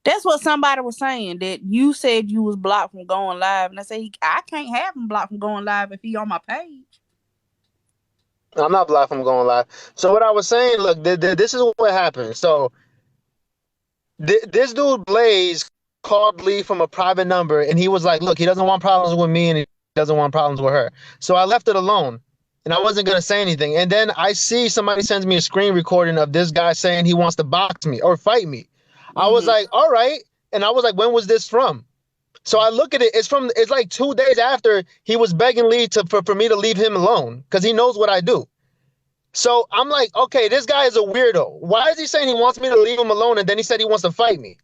That's what somebody was saying. That you said you was blocked from going live, and I say I can't have him blocked from going live if he on my page. I'm not blocked from going live. So what I was saying, look, this is what happened. So this dude Blaze called Lee from a private number, and he was like, "Look, he doesn't want problems with me, and he doesn't want problems with her." So I left it alone, and I wasn't gonna say anything. And then I see somebody sends me a screen recording of this guy saying he wants to box me or fight me. I was Mm-hmm. like, "All right," and I was like, "When was this from?" So I look at it. It's like 2 days after he was begging Lee for me to leave him alone because he knows what I do. So I'm like, okay, this guy is a weirdo. Why is he saying he wants me to leave him alone and then he said he wants to fight me?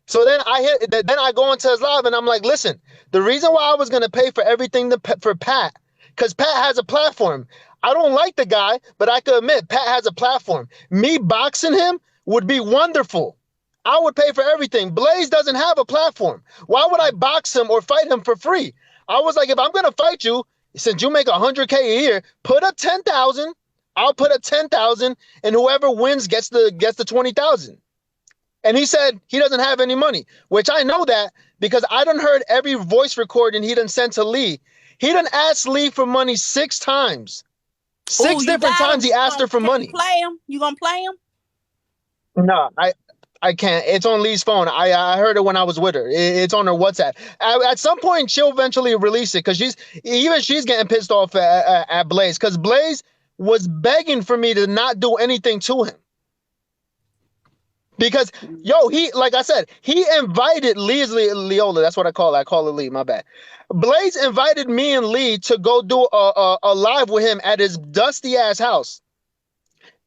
So then I go into his live and I'm like, listen, the reason why I was gonna pay for everything for Pat, because Pat has a platform. I don't like the guy, but I could admit Pat has a platform. Me boxing him would be wonderful. I would pay for everything. Blaze doesn't have a platform. Why would I box him or fight him for free? I was like, if I'm gonna fight you, since you make 100K a year, put up 10,000. I'll put up 10,000, and whoever wins gets the 20,000. And he said he doesn't have any money, which I know that because I done heard every voice recording he done sent to Lee. He done asked Lee for money 6 times. Oh, Six you different got times him. he asked her for Can you money. play him? You gonna play him? No, I can't. It's on Lee's phone. I heard it when I was with her. It's on her WhatsApp. At some point, she'll eventually release it because she's getting pissed off at Blaze because Blaze was begging for me to not do anything to him. Because he, like I said, he invited Leola. That's what I call it. I call it Lee. My bad. Blaze invited me and Lee to go do a live with him at his dusty ass house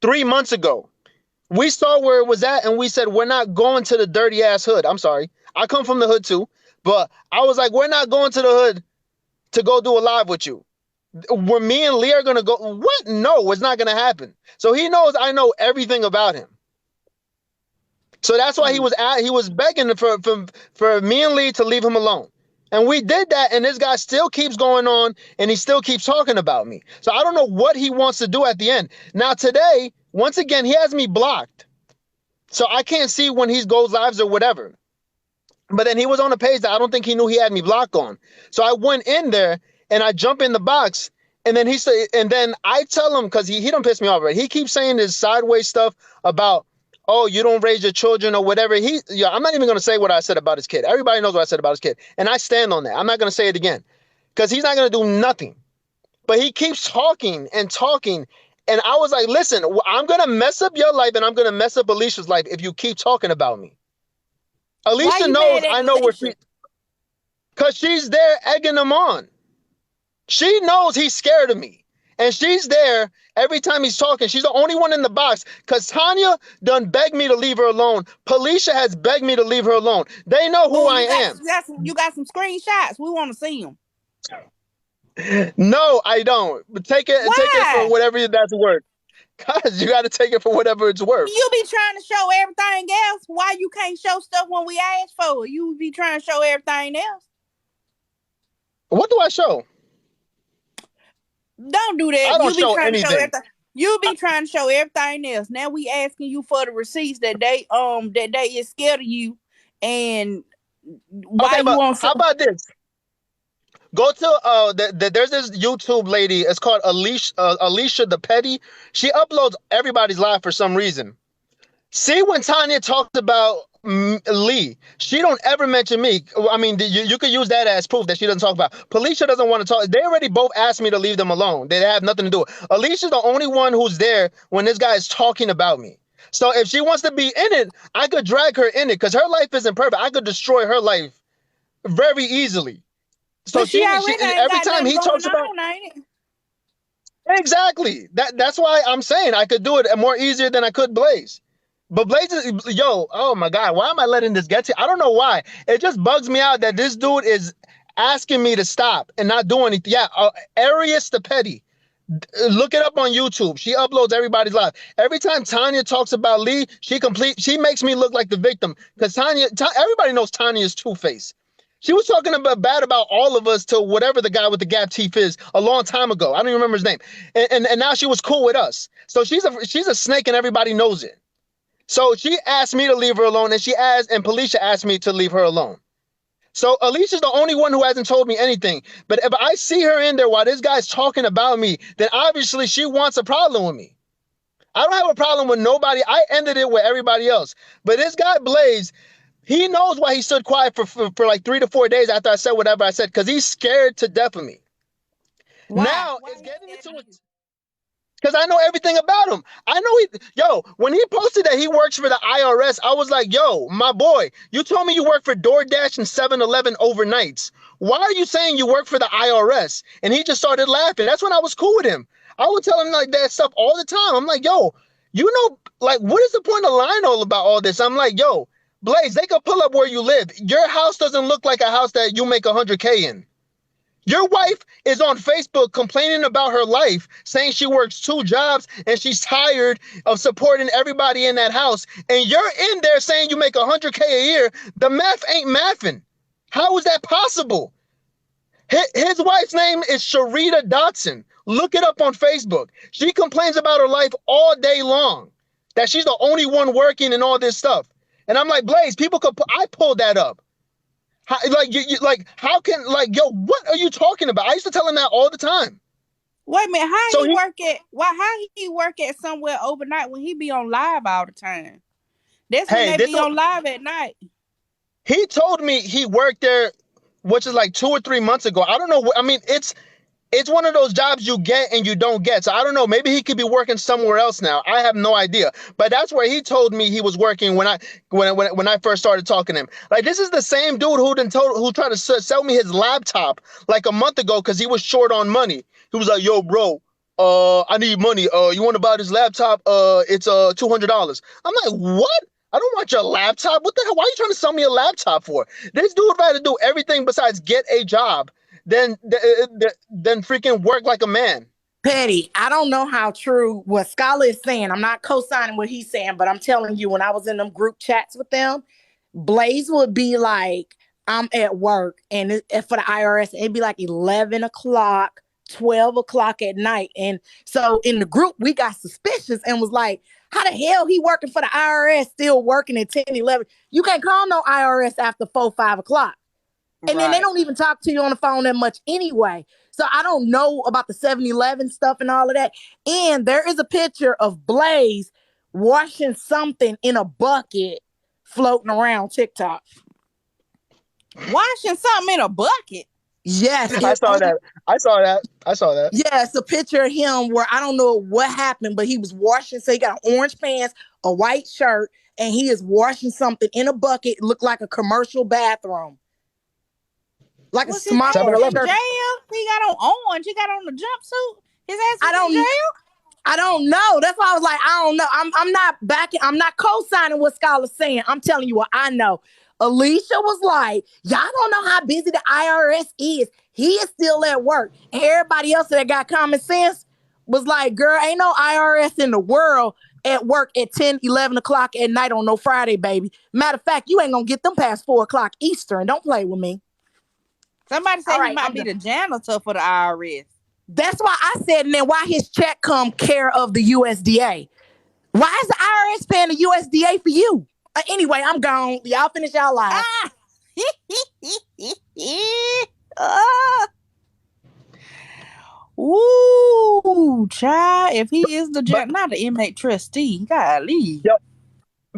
3 months ago. We saw where it was at, and we said we're not going to the dirty ass hood. I'm sorry, I come from the hood too, but I was like, we're not going to the hood to go do a live with you. Where me and Lee are gonna go? What? No, it's not gonna happen. So he knows I know everything about him. So that's why he was begging for me and Lee to leave him alone. And we did that, and this guy still keeps going on, and he still keeps talking about me. So I don't know what he wants to do at the end. Now today, once again, he has me blocked. So I can't see when he goes lives or whatever. But then he was on a page that I don't think he knew he had me blocked on. So I went in there, and I jump in the box, and then I tell him, because he don't piss me off, right? He keeps saying this sideways stuff about, oh, you don't raise your children or whatever. I'm not even going to say what I said about his kid. Everybody knows what I said about his kid. And I stand on that. I'm not going to say it again because he's not going to do nothing. But he keeps talking and talking. And I was like, listen, I'm going to mess up your life and I'm going to mess up Alicia's life if you keep talking about me. Why Alicia you knows mad at I know where Alicia? because she's there egging him on. She knows he's scared of me. And she's there every time he's talking. She's the only one in the box because Tanya done begged me to leave her alone. Policia has begged me to leave her alone. They know who Oh, I am. you got some screenshots. We want to see them. No, I don't. But take it for Why? whatever that's worth. Cause you got to take it for whatever it's worth. You be trying to show everything else. Why you can't show stuff when we ask for it? You be trying to show everything else. What do I show? Don't do that. I don't You be show trying to show anything. everything. You be trying to show everything else. Now we asking you for the receipts that they is scared of you, and why Okay, you but want how some? about this? Go to there's this YouTube lady. It's called Alicia the Petty. She uploads everybody's live for some reason. See, when Tanya talks about Lee, she don't ever mention me. I mean, you could use that as proof that she doesn't talk about. Alicia doesn't want to talk. They already both asked me to leave them alone. They have nothing to do. Alicia's the only one who's there when this guy is talking about me. So if she wants to be in it, I could drag her in it because her life isn't perfect. I could destroy her life very easily. So But she already ain't every got time nothing he going talks about on, ain't it? exactly that's why I'm saying I could do it more easier than I could Blaze. But Blaze is, oh my God, why am I letting this get to you? I don't know why. It just bugs me out that this dude is asking me to stop and not do anything. Yeah, Arius the Petty. Look it up on YouTube. She uploads everybody's live. Every time Tanya talks about Lee, she makes me look like the victim because everybody knows Tanya is Two-Face. She was talking about bad about all of us to whatever the guy with the gap teeth is a long time ago. I don't even remember his name. And now she was cool with us. So she's a snake and everybody knows it. So she asked me to leave her alone, and Felicia asked me to leave her alone. So Alicia's the only one who hasn't told me anything. But if I see her in there while this guy's talking about me, then obviously she wants a problem with me. I don't have a problem with nobody. I ended it with everybody else. But this guy Blaze, he knows why he stood quiet for like 3 to 4 days after I said whatever I said, because he's scared to death of me. Why? Now it's getting into it. Because I know everything about him. I know when he posted that he works for the IRS, I was like, yo, my boy, you told me you work for DoorDash and 7-Eleven overnights. Why are you saying you work for the IRS? And he just started laughing. That's when I was cool with him. I would tell him like that stuff all the time. I'm like, yo, like, what is the point of lying all about all this? I'm like, yo, Blaze, they could pull up where you live. Your house doesn't look like a house that you make 100K in. Your wife is on Facebook complaining about her life, saying she works 2 jobs and she's tired of supporting everybody in that house. And you're in there saying you make 100K a year. The math ain't mathing. How is that possible? His wife's name is Sharita Dotson. Look it up on Facebook. She complains about her life all day long, that she's the only one working and all this stuff. And I'm like, Blaze, I pulled that up. How, how can, yo, what are you talking about? I used to tell him that all the time. Wait a minute, how he work at somewhere overnight when he be on live all the time? That's when they be on live at night. He told me he worked there, which is like 2 or 3 months ago. I don't know. I mean, it's one of those jobs you get and you don't get. So I don't know. Maybe he could be working somewhere else now. I have no idea. But that's where he told me he was working when I first started talking to him. Like, this is the same dude who tried to sell me his laptop like a month ago because he was short on money. He was like, yo, bro, I need money. You want to buy this laptop? It's $200. I'm like, what? I don't want your laptop. What the hell? Why are you trying to sell me a laptop for? This dude had to do everything besides get a job. Then freaking work like a man. Petty, I don't know how true what Scholar is saying. I'm not co-signing what he's saying, but I'm telling you, when I was in them group chats with them, Blaze would be like, I'm at work, and for the IRS, it'd be like 11 o'clock, 12 o'clock at night. And so in the group, we got suspicious and was like, how the hell he working for the IRS, still working at 10, 11? You can't call no IRS after 4, 5 o'clock. And then they don't even talk to you on the phone that much anyway. So I don't know about the 7-Eleven stuff and all of that. And there is a picture of Blaze washing something in a bucket floating around TikTok. Washing something in a bucket? Yes. I saw that. Yeah, it's a picture of him where I don't know what happened, but he was washing. So he got orange pants, a white shirt, and he is washing something in a bucket. It looked like a commercial bathroom. Like was a smart in jail? He got on orange. He got on the jumpsuit. His ass was in jail? I don't know. That's why I was like, I don't know. I'm not co-signing what Scholar's saying. I'm telling you what I know. Alicia was like, y'all don't know how busy the IRS is. He is still at work. And everybody else that got common sense was like, girl, ain't no IRS in the world at work at 10, 11 o'clock at night on no Friday, baby. Matter of fact, you ain't gonna get them past 4 o'clock Eastern. Don't play with me. Somebody said he might be the janitor for the IRS. That's why I said, and then why his check come care of the USDA? Why is the IRS paying the USDA for you? Anyway, I'm gone. Y'all finish y'all live. Ooh, child. If he is not the inmate trustee, golly. Yep.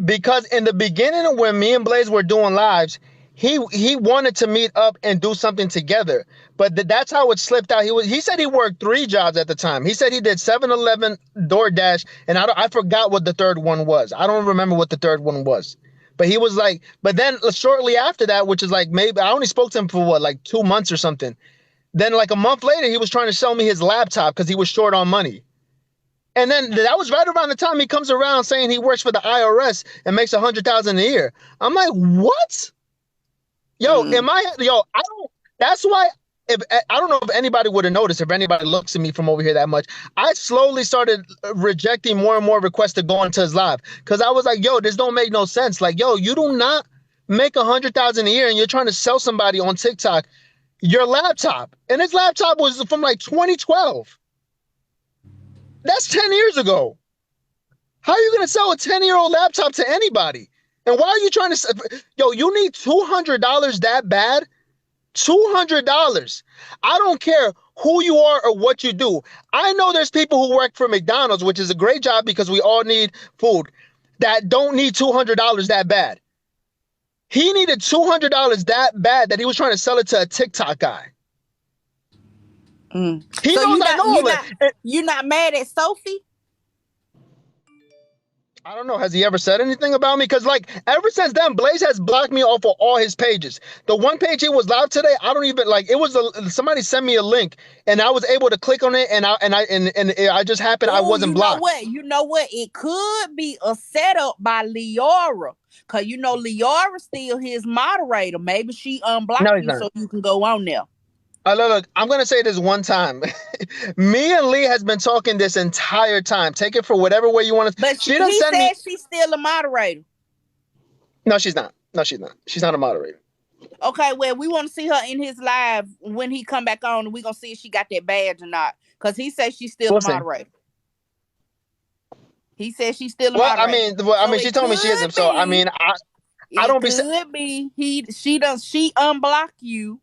Because in the beginning, when me and Blaze were doing lives, he wanted to meet up and do something together, but that's how it slipped out. He said he worked 3 jobs at the time. He said he did 7-Eleven, DoorDash, and I forgot what the third one was. I don't remember what the third one was. But he was like, but then shortly after that, which is like maybe I only spoke to him for like 2 months or something. Then like a month later, he was trying to sell me his laptop because he was short on money. And then that was right around the time he comes around saying he works for the IRS and makes $100,000 a year. I'm like, what? That's why I don't know if anybody would have noticed, if anybody looks at me from over here that much. I slowly started rejecting more and more requests to go into his live because I was like, yo, this don't make no sense. Like, yo, you do not make $100,000 a year and you're trying to sell somebody on TikTok your laptop. And his laptop was from like 2012. That's 10 years ago. How are you gonna sell a 10-year-old laptop to anybody? And why are you trying to? Yo, you need $200 that bad? $200. I don't care who you are or what you do. I know there's people who work for McDonald's, which is a great job because we all need food, that don't need $200 that bad. He needed $200 that bad that he was trying to sell it to a TikTok guy. He So knows I know. you're not mad at Sophie? I don't know. Has he ever said anything about me? Because like ever since then, Blaze has blocked me off of all his pages. The one page he was live today, I don't even like. It was somebody sent me a link, and I was able to click on it, and I just happened I wasn't blocked. You know what? It could be a setup by Leora, cause you know Leora still his moderator. Maybe she unblocked you so you can go on there. Look, I'm going to say this one time. Me and Lee has been talking this entire time. Take it for whatever way you want to. But he said she's still a moderator. No, she's not. No, she's not. She's not a moderator. Okay, well, we want to see her in his live when he come back on, and we're going to see if she got that badge or not. Because he says she's still a moderator. He says she's still a moderator. I mean, she told me she isn't. So, I mean, I don't be... It could be. She unblocked you.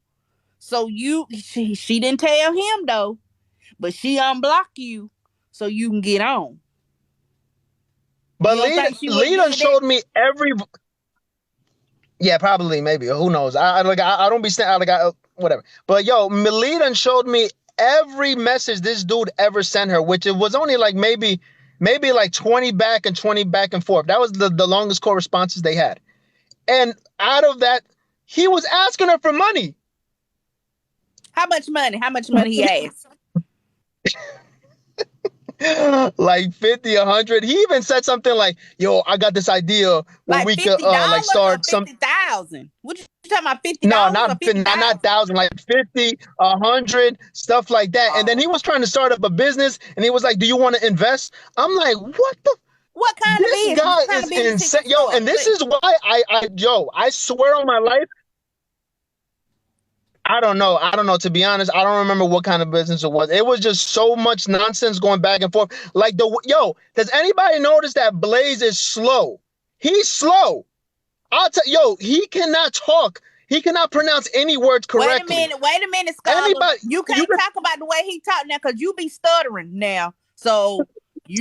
So she didn't tell him though, but she unblocked you so you can get on. But Lee done showed me every. Yeah, probably, maybe. Who knows? I don't be saying whatever. But yo, Lee done showed me every message this dude ever sent her, which it was only like maybe like 20 back and 20 back and forth. That was the longest correspondences they had, and out of that, he was asking her for money. How much money? How much money he asked? Like 50, 100. He even said something like, "Yo, I got this idea where we could like start some 50,000." What you talking about? 50? No, not 1,000. Like 50, 100, stuff like that. And then he was trying to start up a business, and he was like, "Do you want to invest?" I'm like, "What the?" What kind of business? This guy is insane. Yo, and this is why I swear on my life. I don't know. To be honest, I don't remember what kind of business it was. It was just so much nonsense going back and forth. Like does anybody notice that Blaze is slow? He's slow. He cannot talk. He cannot pronounce any words correctly. Wait a minute, Scholar. You can't talk about the way he talk now because you be stuttering now. So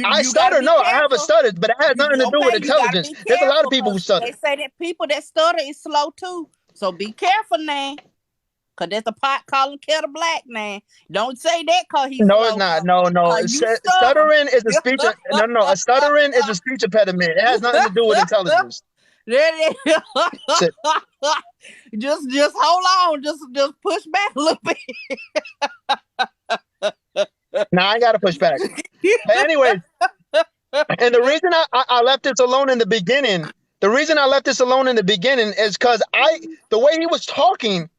I stutter. No, I haven't stuttered, but it has nothing to do with intelligence. There's a lot of people who stutter. They say that people that stutter is slow too. So be careful now. Cause there's a pot calling kettle black, man. Don't say that cause he's slow. It's not. No. Stuttering is a speech. No. A stuttering is a speech impediment. It has nothing to do with intelligence. Just hold on. Just push back a little bit. Nah, I gotta push back. But anyways, and the reason I left this alone in the beginning. Is because the way he was talking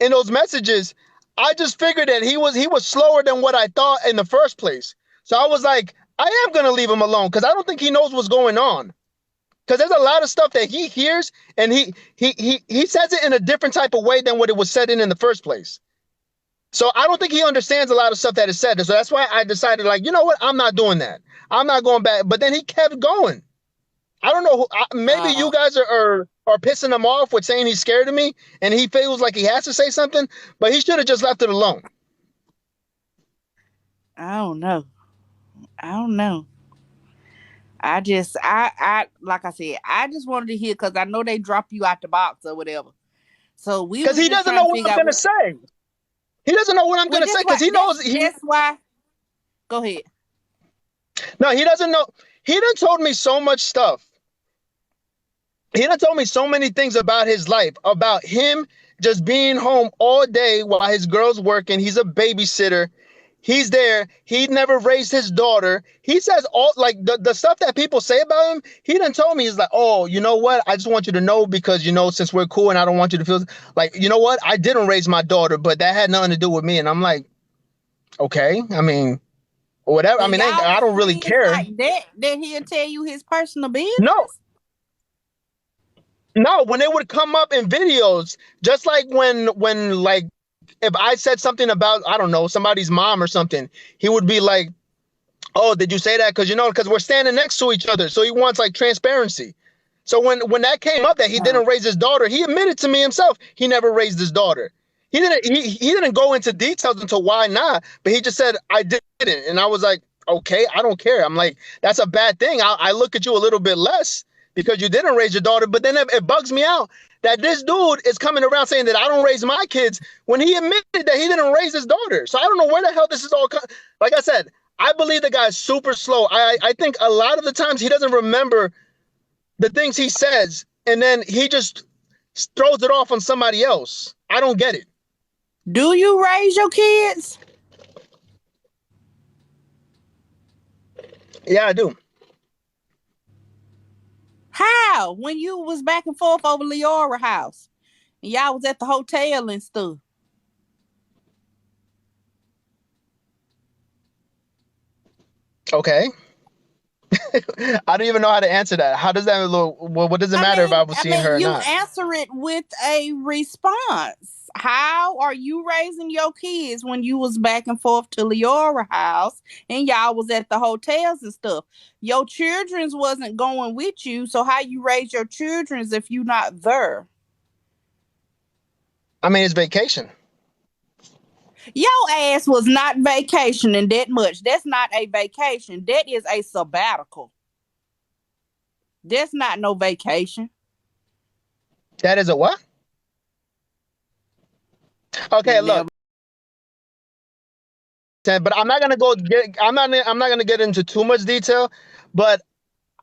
in those messages, I just figured that he was slower than what I thought in the first place. So I was like, I am gonna leave him alone because I don't think he knows what's going on. Because there's a lot of stuff that he hears and he says it in a different type of way than what it was said in the first place. So I don't think he understands a lot of stuff that is said. So that's why I decided, like, you know what? I'm not doing that. I'm not going back. But then he kept going. I don't know. Maybe you guys are pissing him off with saying he's scared of me and he feels like he has to say something, but he should have just left it alone. I don't know. I like I said, I just wanted to hear because I know they drop you out the box or whatever. So because he doesn't know what I'm going to say. He doesn't know what I'm going to say because he knows. That's why. Go ahead. No, he doesn't know. He done told me so much stuff. He done told me so many things about his life, about him just being home all day while his girl's working. He's a babysitter. He's there. He never raised his daughter. He says all like the stuff that people say about him. He done told me, he's like, oh, you know what? I just want you to know because, you know, since we're cool and I don't want you to feel like, you know what? I didn't raise my daughter, but that had nothing to do with me. And I'm like, okay, I mean, whatever. I mean, I don't really care. Like that he'll tell you his personal business? No, when it would come up in videos, just like when like, if I said something about, I don't know, somebody's mom or something, he would be like, Oh, did you say that? Because because we're standing next to each other. So he wants like transparency. So when that came up that he didn't raise his daughter, he admitted to me himself he never raised his daughter. He didn't go into details into why not, but he just said I didn't, and I was like, okay, I don't care. I'm like, that's a bad thing. I look at you a little bit less because you didn't raise your daughter, but then it bugs me out that this dude is coming around saying that I don't raise my kids when he admitted that he didn't raise his daughter. So I don't know where the hell this is all. Like I said, I believe the guy's super slow. I think a lot of the times he doesn't remember the things he says, and then he just throws it off on somebody else. I don't get it. Do you raise your kids? Yeah, I do. How? When you was back and forth over Leora house, and y'all was at the hotel and stuff. Okay. I don't even know how to answer that. How does that look? What does it matter if I was seeing her or you not? answer it with a response. How are you raising your kids when you was back and forth to Leora house and y'all was at the hotels and stuff? Your children's wasn't going with you, so how you raise your children's if you not there? I mean, it's vacation. Your ass was not vacationing that much. That's not a vacation. That is a sabbatical. That's not no vacation. That is a what? Okay, look. But I'm not gonna get into too much detail, but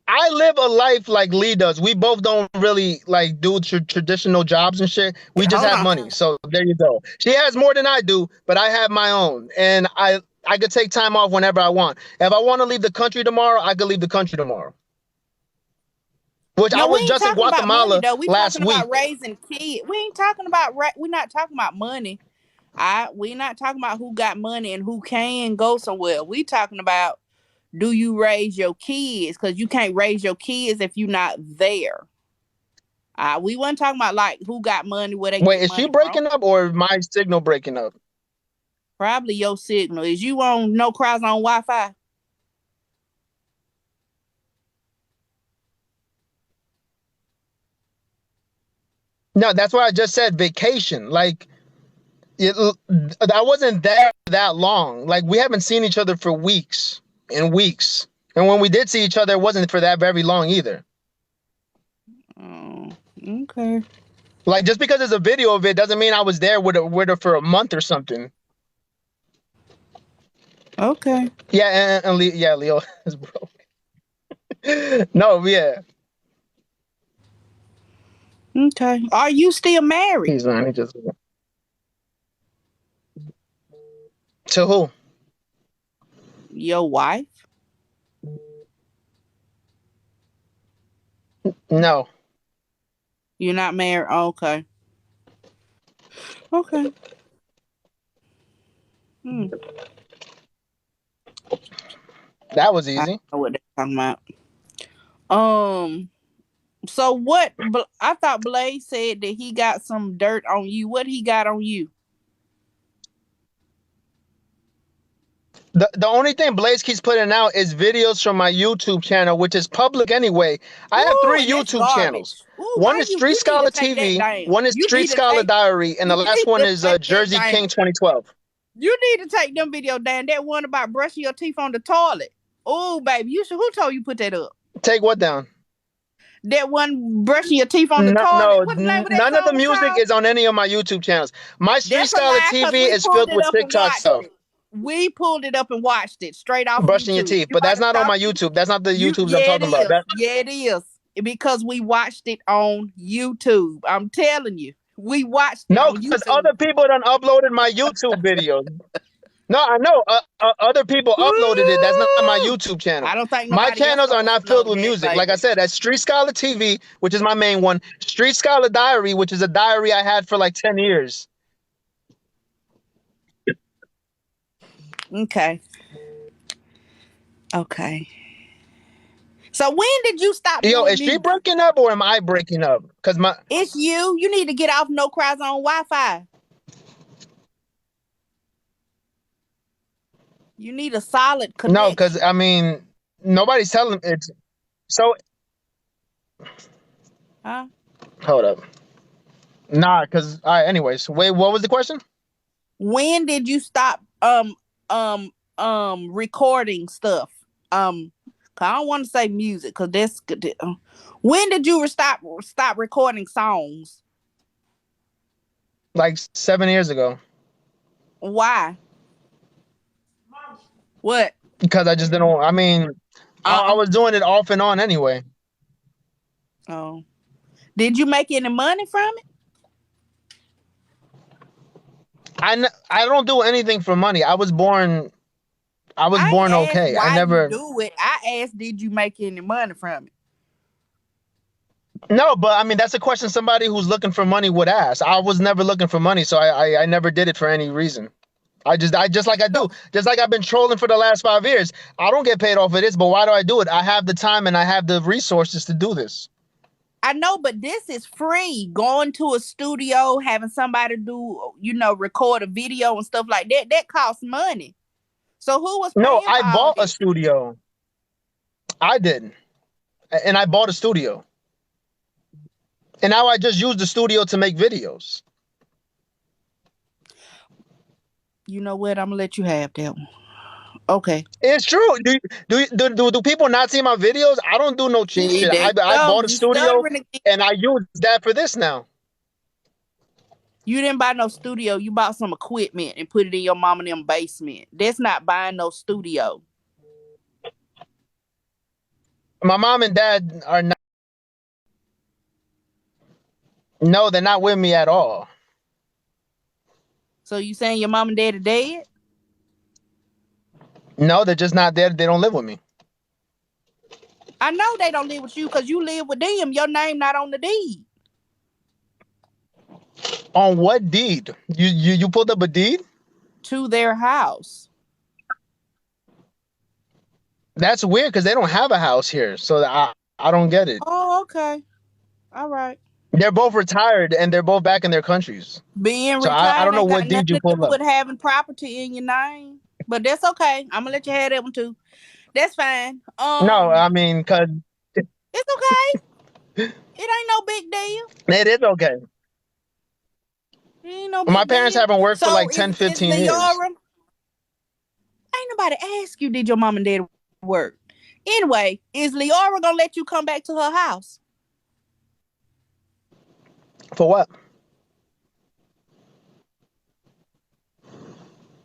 I live a life like Lee does. We both don't really like do traditional jobs and shit. We just have money. So there you go. She has more than I do, but I have my own, and I could take time off whenever I want. If I want to leave the country tomorrow, I could leave the country tomorrow. Which I was just in Guatemala last week. About raising kids. We ain't talking about we're not talking about money. We're not talking about who got money and who can go somewhere. We talking about, do you raise your kids? Because you can't raise your kids if you're not there. We weren't talking about like who got money, where they Wait, is she breaking up or my signal breaking up? Probably your signal. Is you on No Cry Zone Wi-Fi? No, that's what I just said. Vacation. Like, I wasn't there that long. Like, we haven't seen each other for weeks and weeks. And when we did see each other, it wasn't for that very long either. Oh, okay. Like, just because there's a video of it doesn't mean I was there with her for a month or something. Okay. Yeah, and Leo is broke. No, yeah. Okay. Are you still married? He's not. He just. To who? Your wife? No. You're not married? Oh, okay. Okay. That was easy. I don't know what they're talking about. So what? I thought Blaze said that he got some dirt on you. What he got on you? The only thing Blaze keeps putting out is videos from my YouTube channel, which is public anyway. I have 3 YouTube channels. One is Street Scholar TV, one is Street Scholar Diary, and the last one is Jersey King 2012. You need to take them videos down. That one about brushing your teeth on the toilet. Oh, baby, you should. Who told you put that up? Take what down? That one brushing your teeth on the toilet. No, none of the music is on any of my YouTube channels. My Street Scholar TV is filled with TikTok stuff. We pulled it up and watched it straight off brushing YouTube. your teeth, but that's not on my YouTube. That's not the YouTube I'm talking about. Yeah, it is, because we watched it on YouTube. I'm telling you, we watched it. No, because other people done uploaded my YouTube videos. No, I know other people uploaded it. That's not my YouTube channel. I don't think my channels are not filled with music. Like I said, that's Street Scholar TV, which is my main one. Street Scholar Diary, which is a diary I had for like 10 years. Okay. So when did you stop? Yo, is she breaking up or am I breaking up? Because it's you. You need to get off No Cry Zone Wi-Fi. You need a solid No, because connection. I mean, nobody's telling it's so. Huh? Hold up. Nah, because anyways, wait, what was the question? When did you stop recording stuff? 'Cause I don't want to say music because that's good. When did you stop recording songs? Like 7 years ago, Why? What? because I just didn't. I mean, I Uh was doing it off and on anyway. oh. Did you make any money from it? I don't do anything for money. I was born. I was I born ain't asked okay. I why you never. do it. I asked, did you make any money from it? No, but I mean that's a question somebody who's looking for money would ask. I was never looking for money, so I never did it for any reason. I just like I So do, just like I've been trolling for the last 5 years. I don't get paid off of this, but why do I do it? I have the time and I have the resources to do this. I know, but this is free. Going to a studio, having somebody do, record a video and stuff like that, that costs money. So who was No, paying I for all of bought a this? studio. I did, and I bought a studio, and now I just use the studio to make videos. You know what? I'm gonna let you have that one. Okay. It's true. Do people not see my videos? I don't do no cheap See, shit. there you I go. bought a You studio, stuttering again. and I use that for this now. You didn't buy no studio. You bought some equipment and put it in your mom and them basement. That's not buying no studio. My mom and dad are not. No, they're not with me at all. So you saying your mom and dad are dead? No, they're just not there. They don't live with me. I know they don't live with you because you live with them. Your name not on the deed On what deed? You pulled up a deed? to their house. That's weird because they don't have a house here, so I don't get it. Oh, okay. All right. They're both retired and they're both back in their countries. Being So I retired don't know ain't got what nothing deed you to do pulled up. with having property in your name. But that's okay. I'm gonna let you have that one too. That's fine. No, I mean, because It's okay. It ain't no big deal. it is okay. It ain't no My big parents deal. haven't worked for So like is 10, is 15 years. Leora? Ain't nobody ask you, did your mom and dad work? Anyway, is Leora gonna let you come back to her house For what?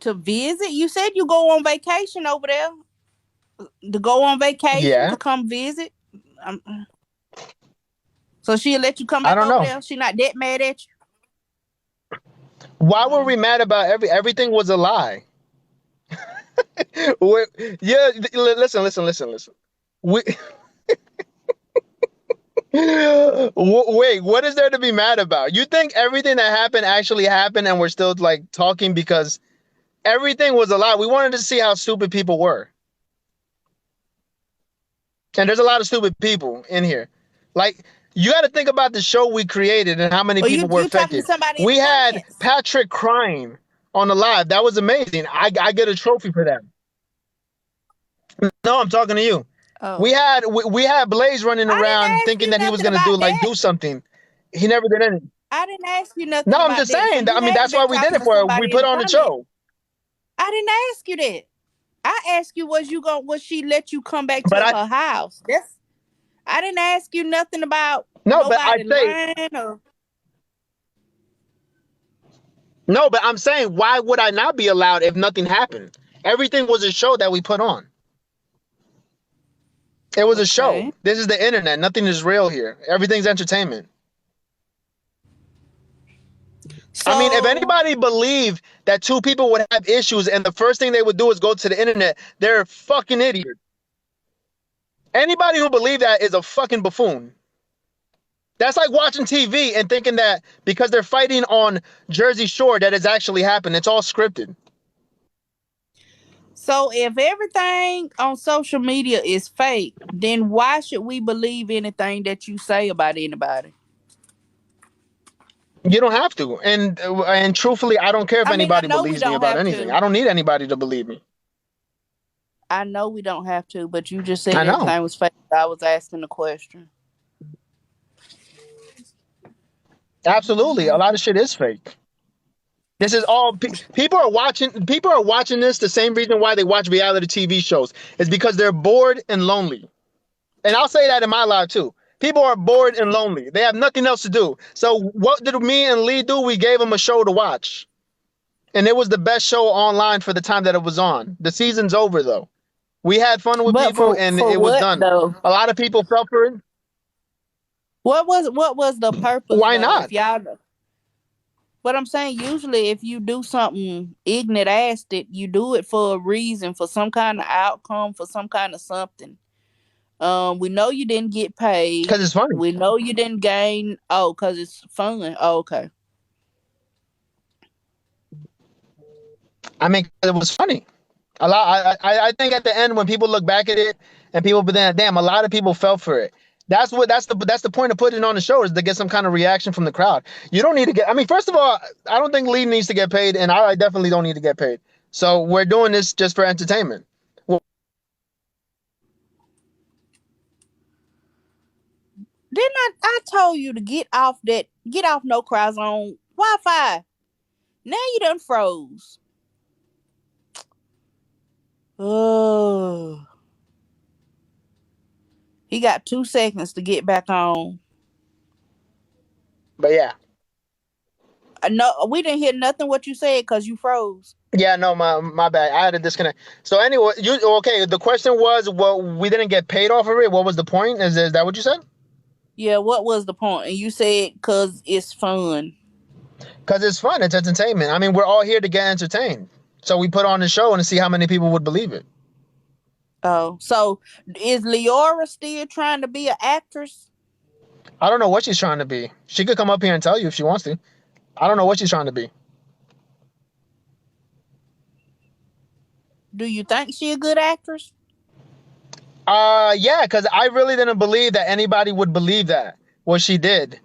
to visit? You said you go on vacation over there. To go on vacation Yeah, to come visit. Um, so she'll let you come I back don't over know. there. She not that mad at you. Why were we mad about everything was a lie? Yeah, listen. We wait, what is there to be mad about? You think everything that happened actually happened and we're still like talking because everything was a lie? We wanted to see how stupid people were. And there's a lot of stupid people in here. Like, you got to think about the show we created and how many Or people were you talking to affected. somebody in We the had comments? Patrick crying on the live. That was amazing. I get a trophy for that. No, I'm talking to you. Oh, We had Blaze running I didn't around ask thinking you that he was nothing gonna about that. do something. He never did anything. I didn't ask you nothing No, I'm about just that. So saying. you I mean, had to that's be why we did talking it to for her. We somebody in put the on the comments. show. I didn't ask you that. I asked you, was she let you come back to But her house? I didn't ask you nothing about no, but I nobody say lying or no, but I'm saying, why would I not be allowed if nothing happened? Everything was a show that we put on. It was a show. okay. This is the internet. Nothing is real here. Everything's entertainment. I mean, if So anybody believed that two people would have issues and the first thing they would do is go to the internet, they're a fucking idiot. Anybody who believed that is a fucking buffoon. That's like watching TV and thinking that because they're fighting on Jersey Shore that it's actually happened. It's all scripted. so if everything on social media is fake, then why should we believe anything that you say about anybody? You don't have to. And truthfully, I don't care if I mean, I anybody know we believes me don't about have anything. to. I don't need anybody to believe me. I know we don't have to, but you just said I know. everything was fake. I was asking the question. Absolutely. A lot of shit is fake. This is all people are watching. People are watching this. The same reason why they watch reality TV shows is because they're bored and lonely. And I'll say that in my life too. People are bored and lonely. They have nothing else to do. So what did me and Lee do? We gave them a show to watch. And it was the best show online for the time that it was on. The season's over though. We had fun with But people and for it was what done. though? A lot of people fell for it. What was the purpose? Why though? not? If y'all, what I'm saying, usually if you do something ignorant ass it, you do it for a reason, for some kind of outcome, for some kind of something. We know you didn't get paid. Because it's funny. We know you didn't gain. Oh, because it's fun. Oh, okay. I mean, it was funny. A lot. I think at the end when people look back at it and people, but then damn, a lot of people fell for it. That's the point of putting it on the show is to get some kind of reaction from the crowd. You don't need to get. I mean, first of all, I don't think Lee needs to get paid, and I definitely don't need to get paid. So we're doing this just for entertainment. Didn't I told you to get off No Cry Zone Wi-Fi. Now you done froze. Oh. He got 2 seconds to get back on. But yeah. No, we didn't hear nothing what you said because you froze. Yeah, no, my bad. I had to disconnect. So anyway, okay? The question was, well, we didn't get paid off of it. What was the point? Is that what you said? Yeah, what was the point? And you said because it's fun. Because it's fun. It's entertainment. I mean, we're all here to get entertained. So we put on the show and to see how many people would believe it. Oh, so is Leora still trying to be an actress? I don't know what she's trying to be. She could come up here and tell you if she wants to. I don't know what she's trying to be. Do you think she a good actress? Yeah, because I really didn't believe that anybody would believe that, what she did.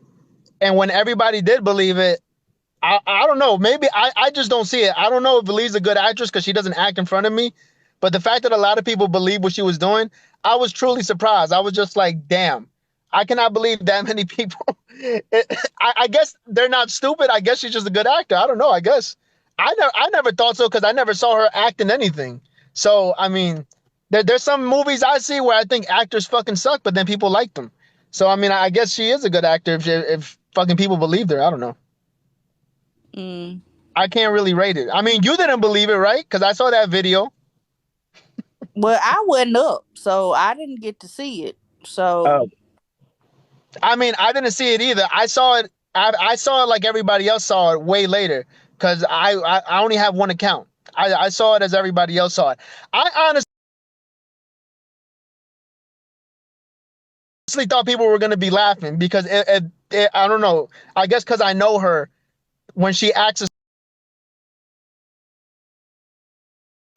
And when everybody did believe it, I don't know. Maybe I just don't see it. I don't know if Lee's a good actress because she doesn't act in front of me. But the fact that a lot of people believe what she was doing, I was truly surprised. I was just like, damn, I cannot believe that many people. I guess they're not stupid. I guess she's just a good actor. I don't know. I guess I never thought so because I never saw her act in anything. So, I mean, there's some movies I see where I think actors fucking suck, but then people like them. So, I mean, I guess she is a good actor if fucking people believed her. I don't know. I can't really rate it. I mean, you didn't believe it, right? Because I saw that video. Well, I wasn't up, so I didn't get to see it. So, I mean, I didn't see it either. I saw it. I saw it like everybody else saw it way later because I only have one account. I saw it as everybody else saw it. I honestly thought people were going to be laughing because I don't know. I guess because I know her when she acts a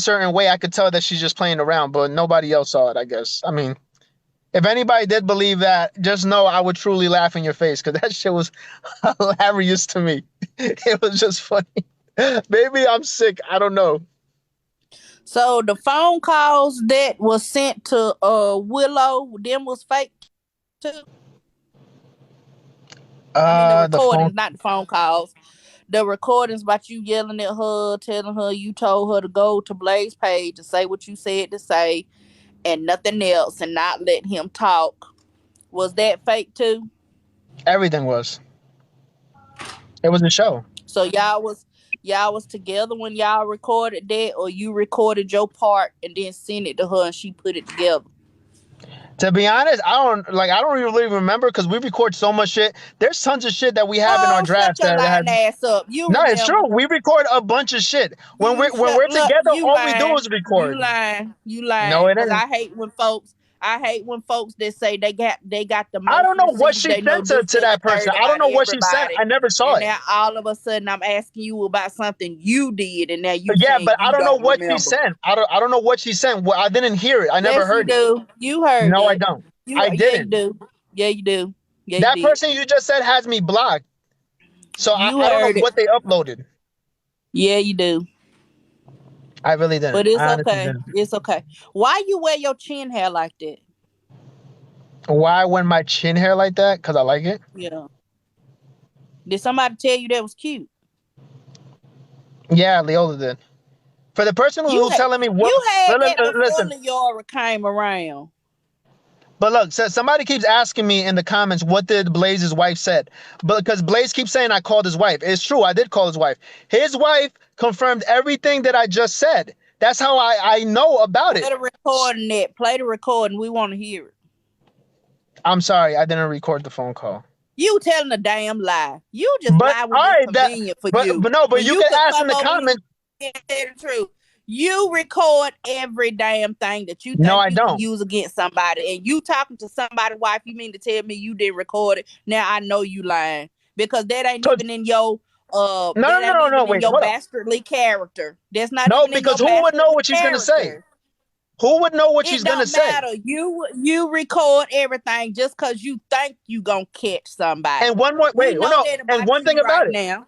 certain way, I could tell that she's just playing around, but nobody else saw it, I guess. I mean, if anybody did believe that, just know I would truly laugh in your face because that shit was hilarious to me. It was just funny. Maybe I'm sick. I don't know. So the phone calls that was sent to Willow, them was fake too. I mean, the recordings, not the phone calls. The recordings about you yelling at her, telling her you told her to go to Blaze page and say what you said to say and nothing else and not let him talk. Was that fake too? Everything was. It was a show. So y'all was together when y'all recorded that, or you recorded your part and then sent it to her and she put it together? To be honest, I don't really remember because we record so much shit. There's tons of shit that we have in our drafts shut your lying ass up. You no, remember. It's true. We record a bunch of shit. When we're together, all we do is record. You lying. No, it isn't. I hate when folks that say they got the most. I don't know what she sent to that person. I don't know what she sent. I never saw it. Now all of a sudden I'm asking you about something you did, and now you. Yeah, but I don't know what she sent. I don't know what she sent. Well, I didn't hear it. I never heard it. You heard. No, it. I don't. I didn't. Yeah, you do. Yeah, that person you just said has me blocked. So I don't know what they uploaded. Yeah, you do. I really didn't. But it's I honestly okay. didn't. It's okay. Why you wear your chin hair like that? Why when my chin hair like that? Because I like it. Yeah. Did somebody tell you that was cute? Yeah, Leola did. For the person You who's had telling me what, you had that before listen. Leora came around. But look, so somebody keeps asking me in the comments what did Blaze's wife said, but because Blaze keeps saying I called his wife. It's true, I did call his wife. His wife confirmed everything that I just said. That's how I know about Play it. the recording that. Play the recording. We want to hear it. I'm sorry, I didn't record the phone call. You telling a damn lie. You just But lie when all it's right, convenient for you. but no, but When you you can could ask in come the over here comments. and tell the truth. You record every damn thing that you No, think I you can don't. use against somebody. And you talking to somebody's wife, you mean to tell me you didn't record it? Now I know you lying. Because that ain't So, even in your no, wait, hold up. bastardly character. That's not No, even in your because who would know bastardly what she's gonna say? character. Who would know what she's It gonna don't say? matter. You record everything just because you think you gonna catch somebody. And one more, We wait, know no, that and about one you thing about right it. now.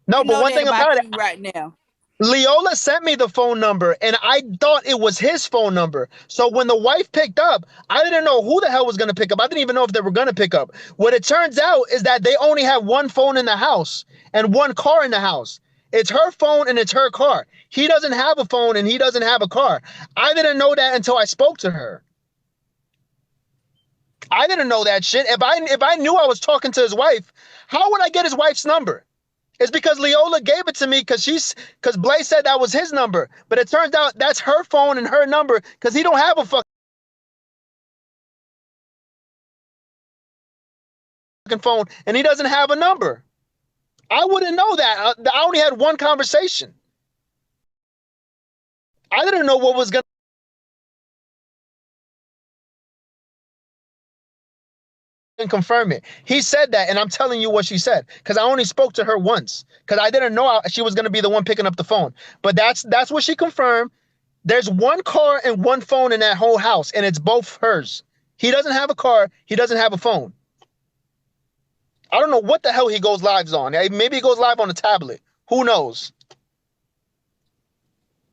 No, We but know one that thing about about it, you right now. Leola sent me the phone number and I thought it was his phone number. So when the wife picked up, I didn't know who the hell was going to pick up. I didn't even know if they were going to pick up. What it turns out is that they only have one phone in the house and one car in the house. It's her phone and it's her car. He doesn't have a phone and he doesn't have a car. I didn't know that until I spoke to her. I didn't know that shit. If I knew I was talking to his wife, how would I get his wife's number? It's because Leola gave it to me because Blaze said that was his number. But it turns out that's her phone and her number because he don't have a fucking phone and he doesn't have a number. I wouldn't know that. I only had one conversation. I didn't know what was going to confirm it. He said that, and I'm telling you what she said because I only spoke to her once because I didn't know she was going to be the one picking up the phone. But that's what she confirmed. There's one car and one phone in that whole house, and it's both hers. He doesn't have a car. He doesn't have a phone. I don't know what the hell he goes lives on. Maybe he goes live on a tablet. Who knows?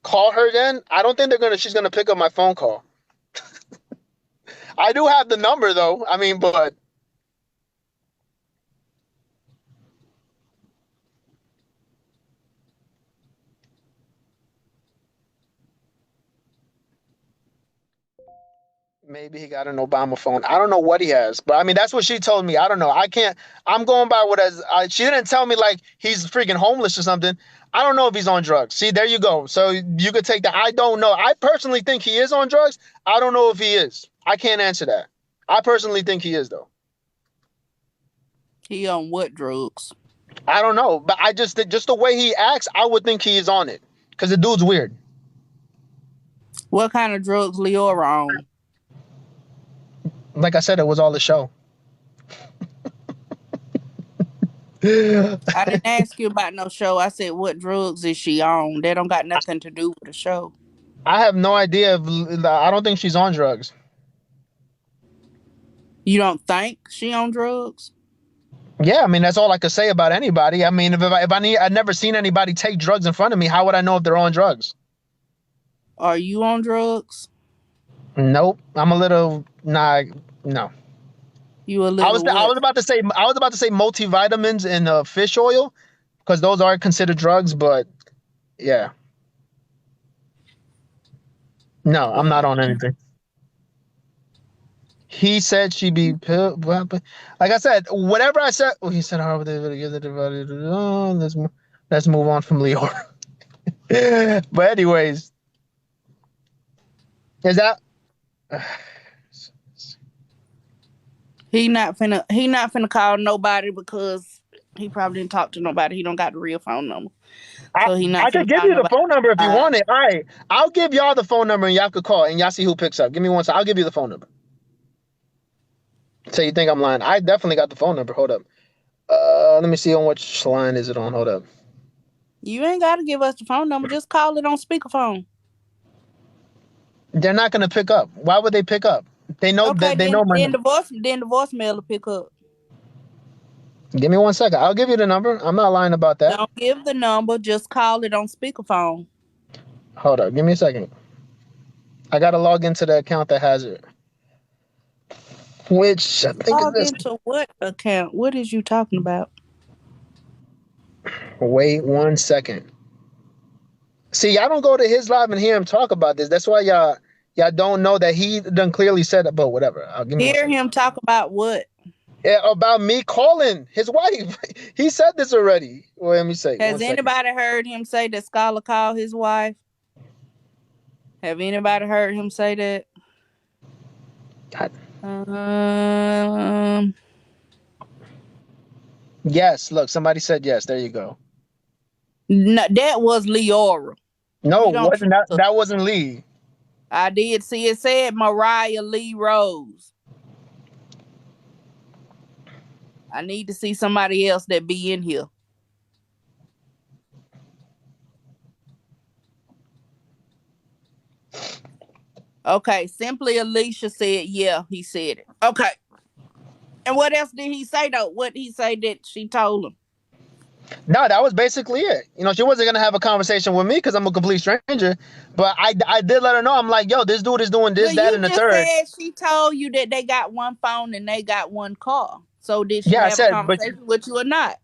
Call her then. I don't think she's gonna pick up my phone call. I do have the number though. I mean, but maybe he got an Obama phone. I don't know what he has, but I mean, that's what she told me. I don't know. I can't. I'm going by she didn't tell me like he's freaking homeless or something. I don't know if he's on drugs. See, there you go. So you could take that. I don't know. I personally think he is on drugs. I don't know if he is. I can't answer that. I personally think he is though. He on what drugs? I don't know, but I just the way he acts, I would think he is on it because the dude's weird. What kind of drugs Leora on? Like I said, it was all a show. I didn't ask you about no show. I said, what drugs is she on? They don't got nothing to do with the show. I have no idea. I don't think she's on drugs. You don't think she on drugs? Yeah, I mean that's all I could say about anybody. I mean, I've never seen anybody take drugs in front of me. How would I know if they're on drugs? Are you on drugs? Nope. I'm a little no. You a little I was about to say multivitamins and fish oil because those are considered drugs, but yeah. No, I'm not on anything. He said she'd be like I said, whatever I said. He said, "How would they give the divided?" Let's move on from Leo. But anyways, is that he not finna call nobody because he probably didn't talk to nobody. He don't got the real phone number. So he not I could finna give call you the nobody. phone number if you want it. All right, I'll give y'all the phone number and y'all could call and y'all see who picks up. Give me one second. I'll give you the phone number. So you think I'm lying? I definitely got the phone number. Hold up. Let me see on which line is it on. Hold up. You ain't gotta give us the phone number. Just call it on speakerphone. They're not gonna pick up. Why would they pick up? They know Okay, they know my then number. the voicemail will pick up. Give me 1 second. I'll give you the number. I'm not lying about that. Don't give the number. Just call it on speakerphone. Hold up, give me a second. I gotta log into the account that has it. Which I think is Log this. into what account? What is you talking about? Wait 1 second. See, y'all don't go to his live and hear him talk about this. That's why y'all don't know that he done clearly said it, but whatever. I'll give me 1 Hear second. him talk about what? Yeah, about me calling his wife. He said this already. Well, let me say. Has 1 second. anybody heard him say that Scholar called his wife? Have anybody heard him say that? God. Um, Yes, look, somebody said yes. There you go. no, that was Leora. No, We don't wasn't that? trust her. That wasn't Lee. I did see it said Mariah Lee Rose. I need to see somebody else that be in here. Okay, Simply Alicia said, yeah, he said it. Okay. And what else did he say though? What he say that she told him? No, that was basically it. You know, she wasn't gonna have a conversation with me because I'm a complete stranger. But I did let her know. I'm like, yo, this dude is doing this, Well, that, you and the just third. said she told you that they got one phone and they got one car. So did she Yeah, I have a said, but conversation with you or not?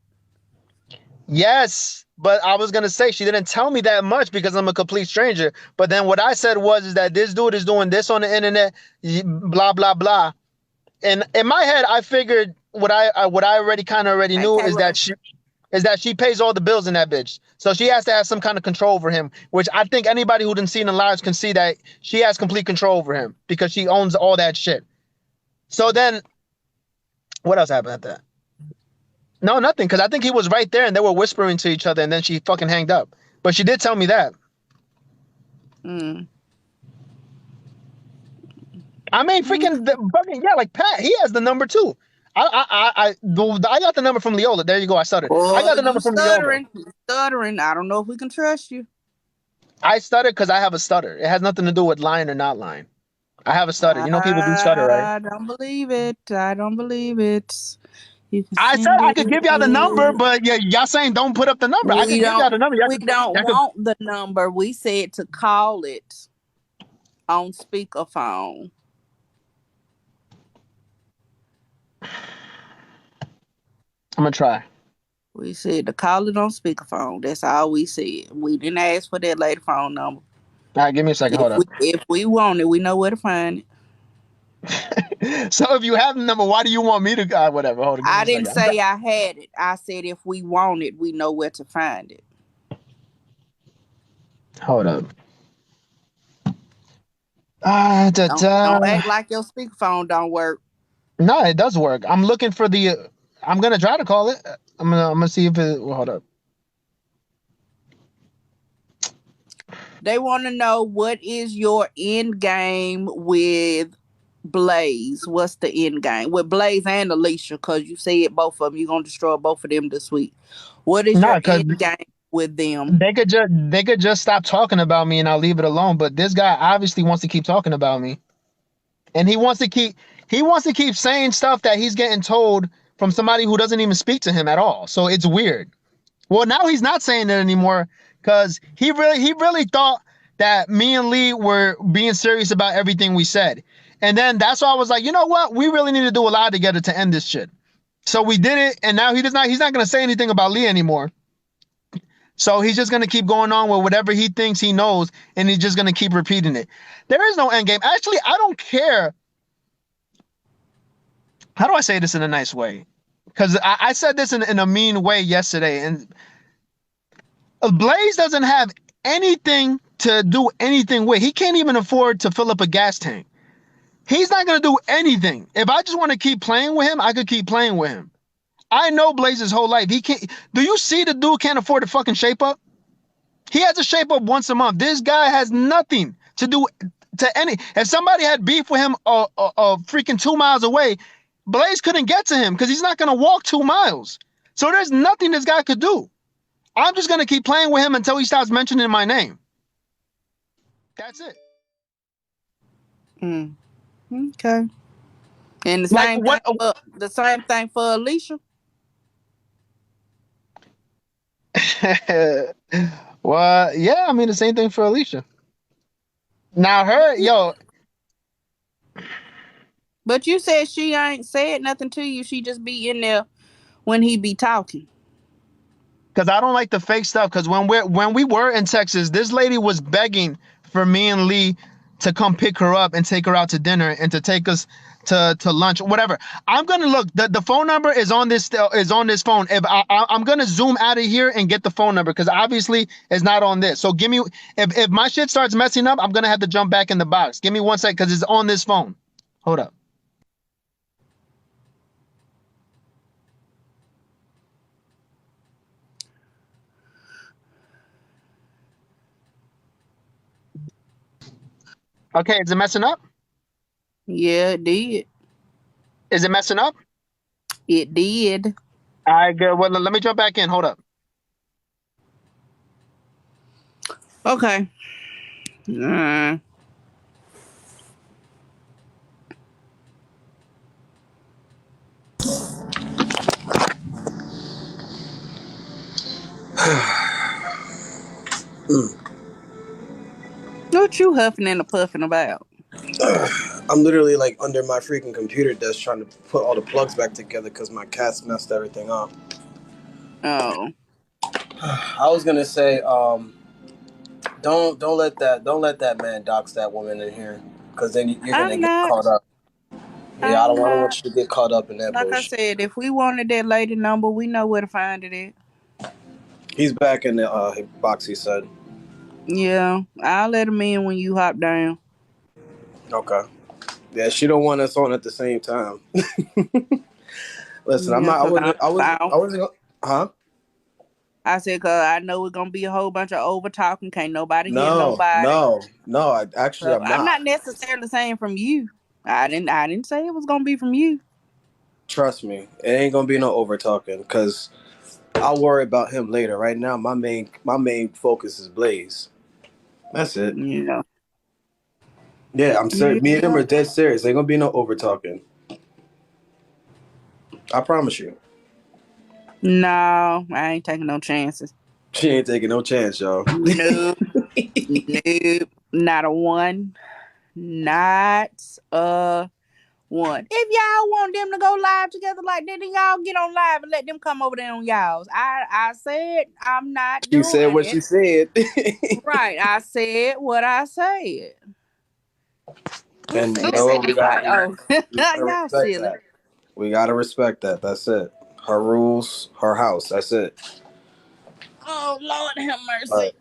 yes, but I was gonna say she didn't tell me that much because I'm a complete stranger. But then what I said was is that this dude is doing this on the internet, blah blah blah. And in my head, I figured what I already kind of already Hey, knew is Caleb. that she pays all the bills in that bitch. So she has to have some kind of control over him, which I think anybody who didn't see in the lives can see that she has complete control over him because she owns all that shit. So then what else happened at that? No, nothing, because I think he was right there and they were whispering to each other and then she fucking hanged up. But she did tell me that. Mm. I mean, freaking, fucking, yeah, like Pat, he has the number too. I got the number from Leola. There you go. I stuttered. I Oh, got the number you from Leola. stuttering. You stuttering. I don't know if we can trust you. I stuttered because I have a stutter. It has nothing to do with lying or not lying. I have a stutter. You know, people do stutter, right? I don't believe it. I don't believe it. You can I said send I could give y'all the number, it. but yeah, y'all saying don't put up the number. I We could give y'all the don't number. we don't Y'all could. want the number. We said to call it on speakerphone. I'm gonna try. We said to call it on speakerphone. That's all we said. We didn't ask for that lady phone number. All right, give me a second. Hold up. If we want it, we know where to find it. So if you have the number, why do you want me to? Whatever. Hold on. Give me I a didn't second. say I had it. I said if we want it, we know where to find it. Hold up. Don't act like your speakerphone don't work. No, it does work. I'm looking for the. I'm gonna try to call it. I'm gonna see if it. Well, hold up. They want to know what is your end game with Blaze. What's the end game with Blaze and Alicia? Because you said both of them. You're gonna destroy both of them this week. What is No, your because end game with them? they could just stop talking about me and I'll leave it alone. But this guy obviously wants to keep talking about me, and he wants to keep saying stuff that he's getting told from somebody who doesn't even speak to him at all. So it's weird. Well, now he's not saying it anymore because he really thought that me and Lee were being serious about everything we said. And then that's why I was like, you know what? We really need to do a lot together to end this shit. So we did it, and now he's not gonna say anything about Lee anymore. So he's just gonna keep going on with whatever he thinks he knows, and he's just gonna keep repeating it. There is no end game. Actually, I don't care. How do I say this in a nice way? Because I said this in a mean way yesterday, and Blaze doesn't have anything to do anything with. He can't even afford to fill up a gas tank. He's not gonna do anything. If I just want to keep playing with him, I could keep playing with him. I know Blaze's whole life. He can't. Do you see the dude can't afford to fucking shape up? He has to shape up once a month. This guy has nothing to do to any. If somebody had beef with him freaking 2 miles away, Blaze couldn't get to him because he's not gonna walk 2 miles. So there's nothing this guy could do. I'm just gonna keep playing with him until he stops mentioning my name. That's it. Okay. And Like what? the same thing for Alicia. Well, yeah, I mean the same thing for Alicia. Now But you said she ain't said nothing to you. She just be in there when he be talking. because I don't like the fake stuff. Because when we were in Texas, this lady was begging for me and Lee to come pick her up and take her out to dinner and to take us to lunch, whatever. I'm gonna look. The phone number is on this phone. If I'm gonna zoom out of here and get the phone number because obviously it's not on this. So give me if my shit starts messing up, I'm gonna have to jump back in the box. Give me 1 sec because it's on this phone. Hold up. Okay, is it messing up? Yeah, it did. Is it messing up? It did. All right, good. Well, let me jump back in. Hold up. Okay. Uh, what you huffing and puffing about? I'm literally like under my freaking computer desk trying to put all the plugs back together because my cats messed everything up. Oh. I was gonna say, don't let that man dox that woman in here because then you're gonna I'm get not. caught up. Yeah, I'm I don't not. want you to get caught up in that Like I bullshit. said, if we wanted that lady number, we know where to find it at. He's back in the box. He said, Yeah, I'll let him in when you hop down. "Okay." Yeah, she don't want us on at the same time. Listen, I'm Yeah, not. I cause wasn't. I wasn't. I I wasn't. Huh? I said, cause I know it's gonna be a whole bunch of over talking. Can't nobody hear No, nobody. no, no. Actually, So I'm I'm not. not necessarily saying from you. I didn't say it was gonna be from you. Trust me, it ain't gonna be no over talking because I'll worry about him later. Right now, my main focus is Blaze. That's it. Yeah. Yeah, I'm serious. Me and him Yeah. are dead serious. Ain't gonna be no over talking. I promise you. No, I ain't taking no chances. She ain't taking no chance, y'all. Nope. Nope. Not a one. Not a one. If y'all want them to go live together like that, then y'all get on live and let them come over there on y'all's. I said I'm not She said doing what she it. said, Right. I said what I said. and you Who know said what? it right? Oh, We gotta y'all respect silly. that. We gotta respect that. That's it. Her rules, her house. That's it. Oh Lord have But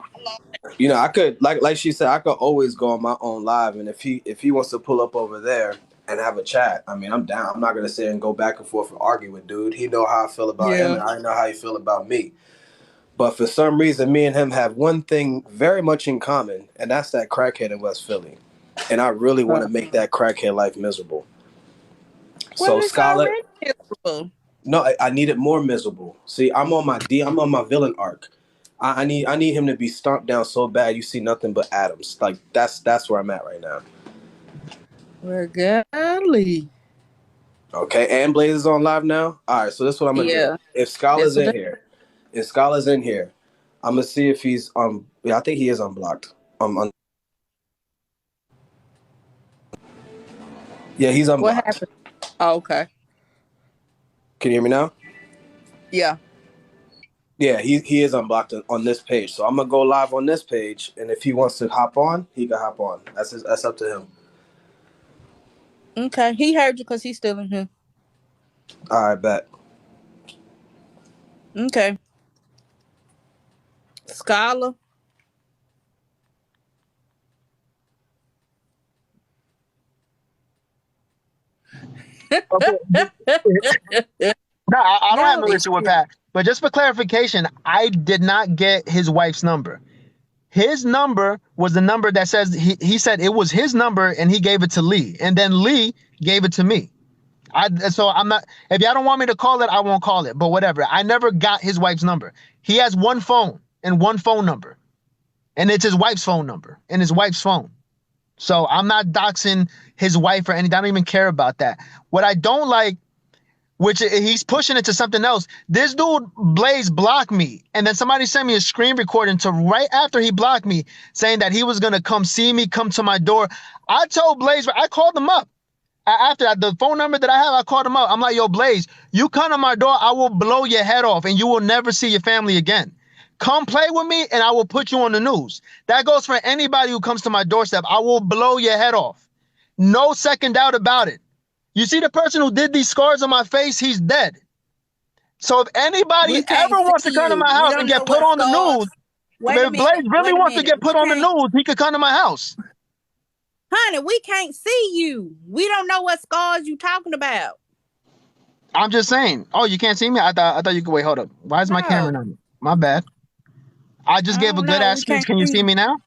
mercy. I could like she said, I could always go on my own live, and if he wants to pull up over there and have a chat, I mean, I'm down. I'm not gonna sit and go back and forth and argue with dude. He know how I feel about him, Yeah. and I know how he feel about me. But for some reason, me and him have one thing very much in common, and that's that crackhead in West Philly. And I really want to make that crackhead life miserable. Well, So it's Scarlett, already miserable. no, I need it more miserable. See, I'm on my villain arc. I need him to be stomped down so bad you see nothing but atoms. Like that's where I'm at right now. Well, golly. Okay, and Blaze is on live now. All right, so this is what I'm gonna do. Yeah, If that's Scala's what in they. here, if Scala's in here, I'm gonna see if he's Yeah, I think he is unblocked. Yeah, he's What unblocked. happened? Oh, okay. Can you hear me now? Yeah. Yeah, he is unblocked on this page. So I'm gonna go live on this page, and if he wants to hop on, he can hop on. That's up to him. Okay. He heard you because he's still in here. All right, bet. Okay. Scholar. Okay. No, I don't have Y'all no is issue with silly. that. But just for clarification, I did not get his wife's number. His number was the number that says he said it was his number and he gave it to Lee. And then Lee gave it to me. So I'm not, if y'all don't want me to call it, I won't call it. But whatever. I never got his wife's number. He has one phone and one phone number. And it's his wife's phone number and his wife's phone. So I'm not doxing his wife or anything. I don't even care about that. What I don't like, which he's pushing it to something else. This dude, Blaze, blocked me. And then somebody sent me a screen recording to right after he blocked me saying that he was going to come see me, come to my door. I told Blaze, I called him up. After that, the phone number that I have, I called him up. I'm like, yo, Blaze, you come to my door, I will blow your head off and you will never see your family again. Come play with me and I will put you on the news. That goes for anybody who comes to my doorstep. I will blow your head off. No second doubt about it. You see the person who did these scars on my face, he's dead. So if anybody We can't ever wants to see come to you. my We house don't and know get put what on the scars. news, Wait a if Blaze minute. really Wait a wants to minute. get put We on the can't, news, he could come to my house. honey, we can't see you. We don't know what scars you talking about. I'm just saying. Oh, you can't see me? I thought you could wait. Hold up. Why is my camera No, on? My bad. I just I gave a don't good know. ass We speech. can't Can you see see you. me now?